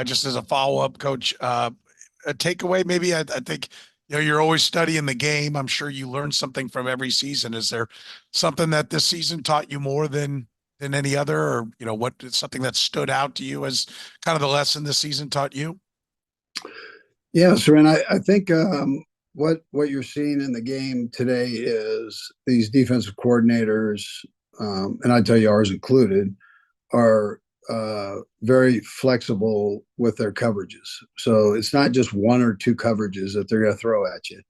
Just as a follow-up, Coach, a takeaway maybe. I think you're always studying the game. I'm sure you learn something from every season. Is there something that this season taught you more than any other, or what something that stood out to you as kind of the lesson this season taught you? Yeah, Seren, I think what you're seeing in the game today is these defensive coordinators, and I tell you ours included, are very flexible with their coverages. So it's not just one or two coverages that they're going to throw at you.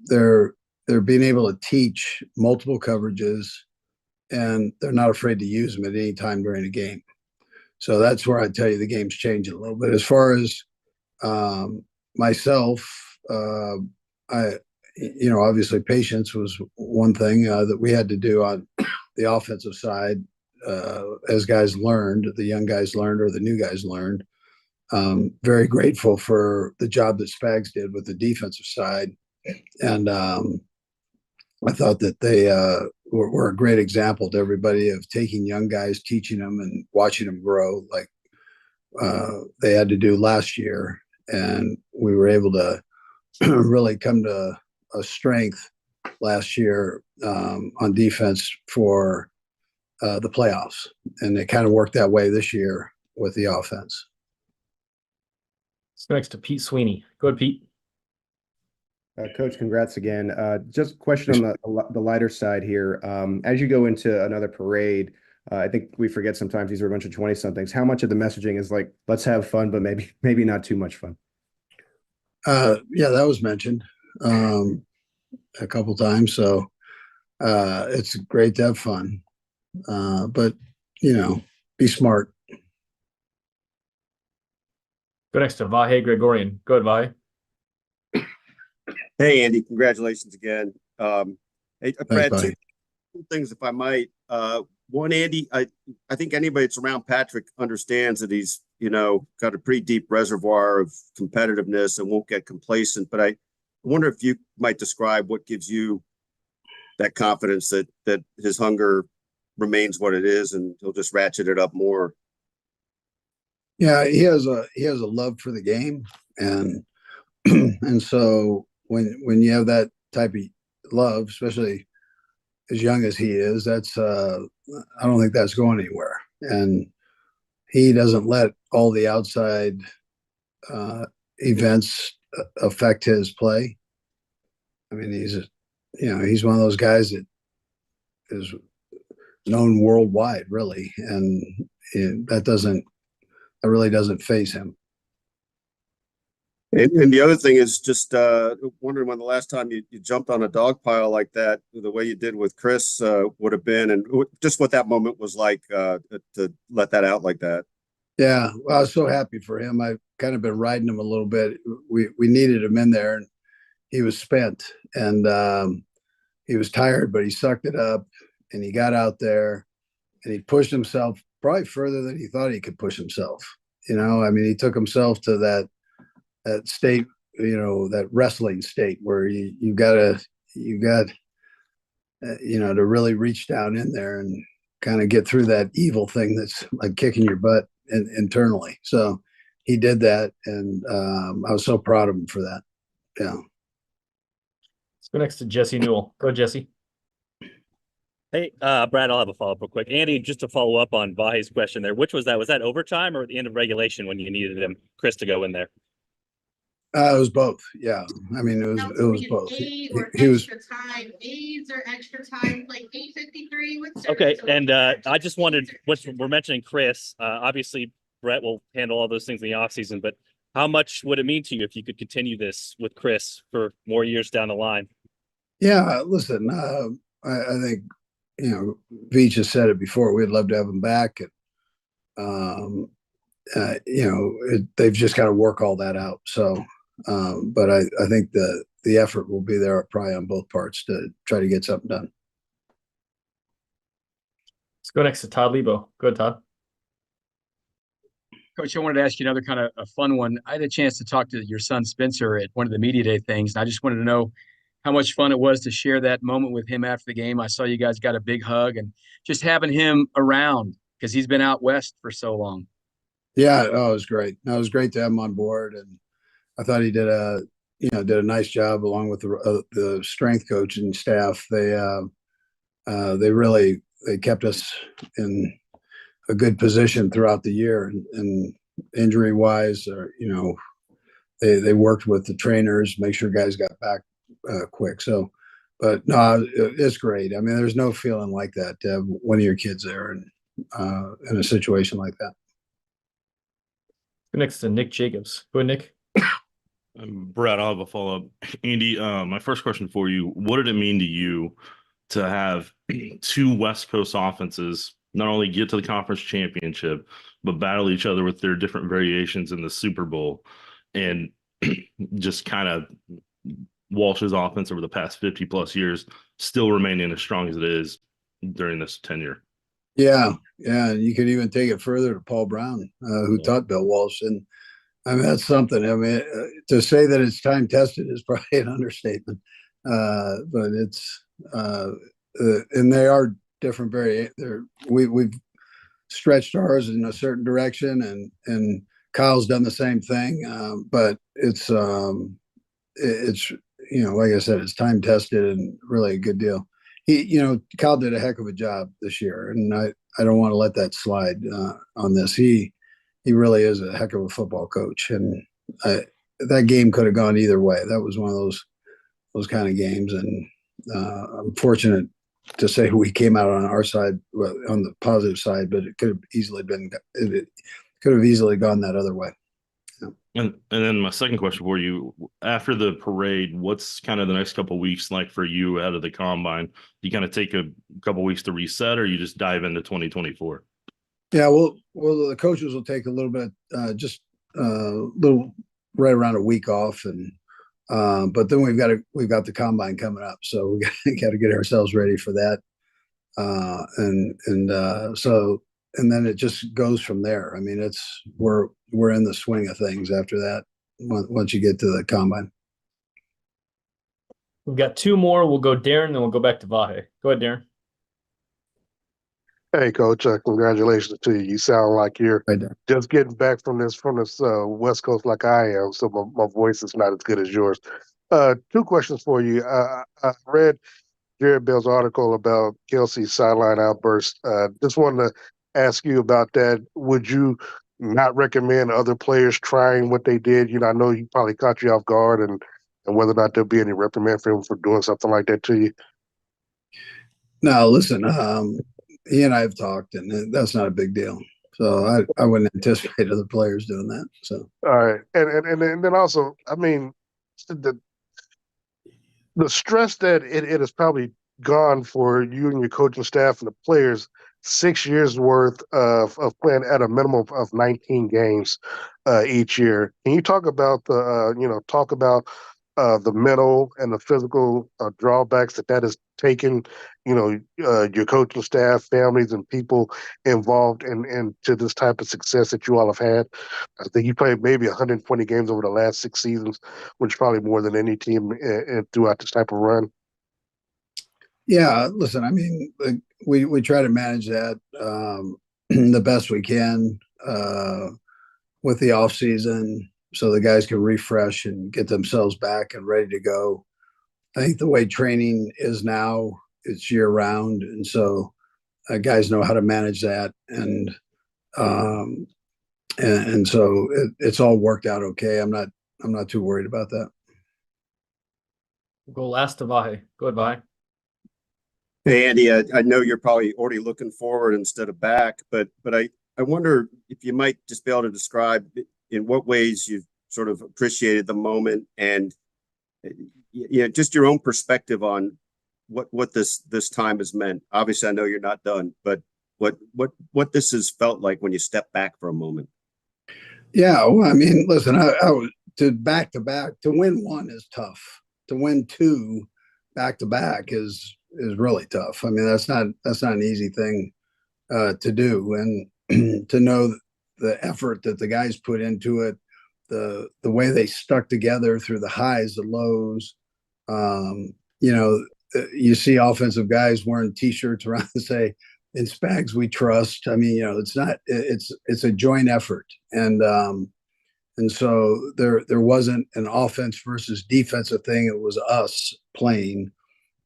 They're being able to teach multiple coverages, and they're not afraid to use them at any time during a game. So that's where I tell you the game's changing a little bit. As far as myself, I, obviously patience was one thing that we had to do on the offensive side as guys learned, the young guys learned, or the new guys learned. Very grateful for the job that Spags did with the defensive side. And I thought that they were a great example to everybody of taking young guys, teaching them, and watching them grow like they had to do last year. And we were able to really come to a strength last year on defense for the playoffs. And it kind of worked that way this year with the offense. Let's go next to Pete Sweeney. Go ahead, Pete. Coach, congrats again. Just a question on the lighter side here. As you go into another parade, I think we forget sometimes these are a bunch of 20-somethings. How much of the messaging is like, let's have fun, but maybe not too much fun? Yeah, that was mentioned a couple times. So it's great to have fun, but be smart. Go next to Vahe Gregorian. Go ahead, Vahe. Hey, Andy, congratulations again. Hey, Brad, Thanks, two things, if I might. One, Andy, I think anybody that's around Patrick understands that he's, got a pretty deep reservoir of competitiveness and won't get complacent. But I wonder if you might describe what gives you that confidence that his hunger remains what it is and he'll just ratchet it up more. Yeah, he has a love for the game, and and so when you have that type of love, especially as young as he is, that's I don't think that's going anywhere. And he doesn't let all the outside events affect his play. I mean, he's one of those guys that is known worldwide, really, and that really doesn't phase him. And the other thing is just wondering when the last time you jumped on a dog pile like that, the way you did with Chris would have been, and just what that moment was like to let that out like that. Yeah, well, I was so happy for him. I've kind of been riding him a little bit. We needed him in there, and he was spent, and he was tired, but he sucked it up, and he got out there, and he pushed himself probably further than he thought he could push himself. I mean, he took himself to that state, that wrestling state where you got to really reach down in there and kind of get through that evil thing that's like kicking your butt internally. So he did that, and I was so proud of him for that. Yeah. Let's go next to Jesse Newell. Go, Jesse. Hey, Brad, I'll have a follow-up real quick. Andy, just to follow up on Vahe's question there, which was that? Was that overtime or at the end of regulation when you needed Chris to go in there? It was both. Yeah, I mean, it was both. He was extra time, aids or extra time, like 8:53. Okay, and I just wanted, we're mentioning Chris. Obviously, Brett will handle all those things in the offseason, but how much would it mean to you if you could continue this with Chris for more years down the line? Yeah, listen, I think Veach has said it before. We'd love to have him back, and they've just got to work all that out. So. But I think the effort will be there probably on both parts to try to get something done. Let's go next to Todd Lebo. Go ahead, Todd. Coach, I wanted to ask you another kind of a fun one. I had a chance to talk to your son Spencer at one of the media day things, and I just wanted to know how much fun it was to share that moment with him after the game. I saw you guys got a big hug, and just having him around because he's been out west for so long. Yeah, oh, it was great. No, it was great to have him on board, and I thought he did a nice job along with the strength coach and staff. They really they kept us in a good position throughout the year, and injury wise, they worked with the trainers, make sure guys got back quick. So, but no, it's great. I mean, there's no feeling like that to have one of your kids there and in a situation like that. Next to Nick Jacobs. Go ahead, Nick. Brett, I'll have a follow-up. Andy, my first question for you, what did it mean to you to have two West Coast offenses not only get to the conference championship, but battle each other with their different variations in the Super Bowl and just kind of Walsh's offense over the past 50 plus years still remaining as strong as it is during this tenure? Yeah, yeah. You could even take it further to Paul Brown, who taught Bill Walsh. And I mean, that's something. I mean, to say that it's time tested is probably an understatement. But it's, and they are different. We've stretched ours in a certain direction, and Kyle's done the same thing. But it's like I said, it's time tested and really a good deal. Kyle did a heck of a job this year, and I don't want to let that slide on this. He really is a heck of a football coach, and that game could have gone either way. That was one of those kind of games, and I'm fortunate to say we came out on our side, on the positive side, but it could have easily gone that other way. And then my second question for you, after the parade, what's kind of the next couple of weeks like for you out of the combine? You kind of take a couple of weeks to reset, or you just dive into 2024? Yeah, well, the coaches will take a little bit, just a little right around a week off, and but then we've got the combine coming up, so we got to get ourselves ready for that, and then it just goes from there. I mean, we're in the swing of things after that once you get to the combine. We've got two more. We'll go Darren, then we'll go back to Vahe. Go ahead, Darren. Hey, Coach! Congratulations to you. You sound like you're Right there. just getting back from this West Coast, like I am. So my voice is not as good as yours. Two questions for you. I read Jared Bell's article about Kelsey's sideline outburst. Just wanted to ask you about that. Would you not recommend other players trying what they did? I know he probably caught you off guard, and whether or not there'll be any reprimand for him for doing something like that to you. No, listen, he and I have talked, and that's not a big deal. So I wouldn't anticipate other players doing that. So all right, and then also, I mean, the stress that it has probably gone for you and your coaching staff and the players, 6 years worth of playing at a minimum of 19 games each year. Can you talk about the mental and the physical drawbacks that has taken, your coaching staff, families, and people involved in to this type of success that you all have had? I think you played maybe 120 games over the last 6 seasons, which is probably more than any team throughout this type of run. yeah, listen, I mean, we try to manage that the best we can with the off season, so the guys can refresh and get themselves back and ready to go. I think the way training is now, it's year round, and so guys know how to manage that, and so it's all worked out okay. I'm not too worried about that. We'll go last to Vahe. Go ahead, Vahe. Hey, Andy, I know you're probably already looking forward instead of back, but I wonder if you might just be able to describe in what ways you've sort of appreciated the moment, and just your own perspective on what this time has meant. Obviously, I know you're not done, but what this has felt like when you step back for a moment. Yeah, well, I mean, listen, I was to back to win one is tough. To win two back to back is really tough. I mean, that's not an easy thing to do, and to know the effort that the guys put into it, the way they stuck together through the highs, the lows. You see offensive guys wearing T-shirts around to say in Spags we trust. I mean, it's not, it's a joint effort. And so there wasn't an offense versus defensive thing. It was us playing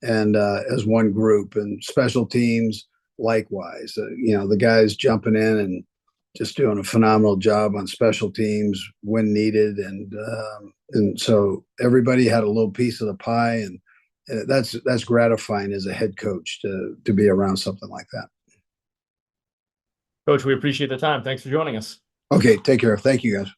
and as one group, and special teams likewise. The guys jumping in and just doing a phenomenal job on special teams when needed, and so everybody had a little piece of the pie, and that's gratifying as a head coach to be around something like that. Coach, we appreciate the time. Thanks for joining us. Okay, take care. Thank you, guys.